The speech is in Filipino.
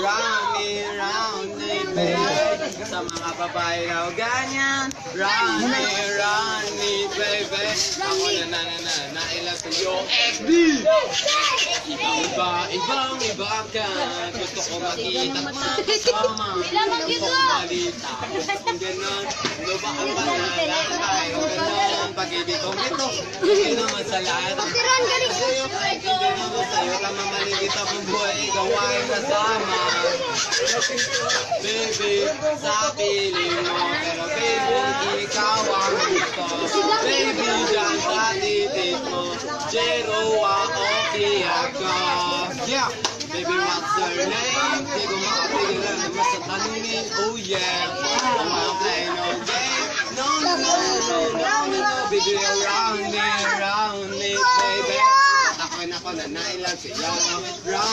Round me, baby. Sa mga babae daw ganyan. Round me, baby. Ako na ilang sa'yo. XD! Ibang-iba ka. Gusto ko makita at makasama. Gusto ko malita. Kung ganon, ano ba ang panalangay? Kung ganon, pag-ibig kong ito. Hindi naman sa lahat. Sa'yo, hindi naman sa'yo. Kamamaling kita kung buhay, ikaw ay kasama. Baby, sa piling mo. Pero baby, ikaw ang gusto. Baby, dyan sa titik mo. Jero, okay ako. Yeah! Baby, what's your name? Di ko makapigilan naman sa tanungin. Oh yeah! I'm not playing no game. No. Baby, around me, baby. Ako na nailang sa'yo. Round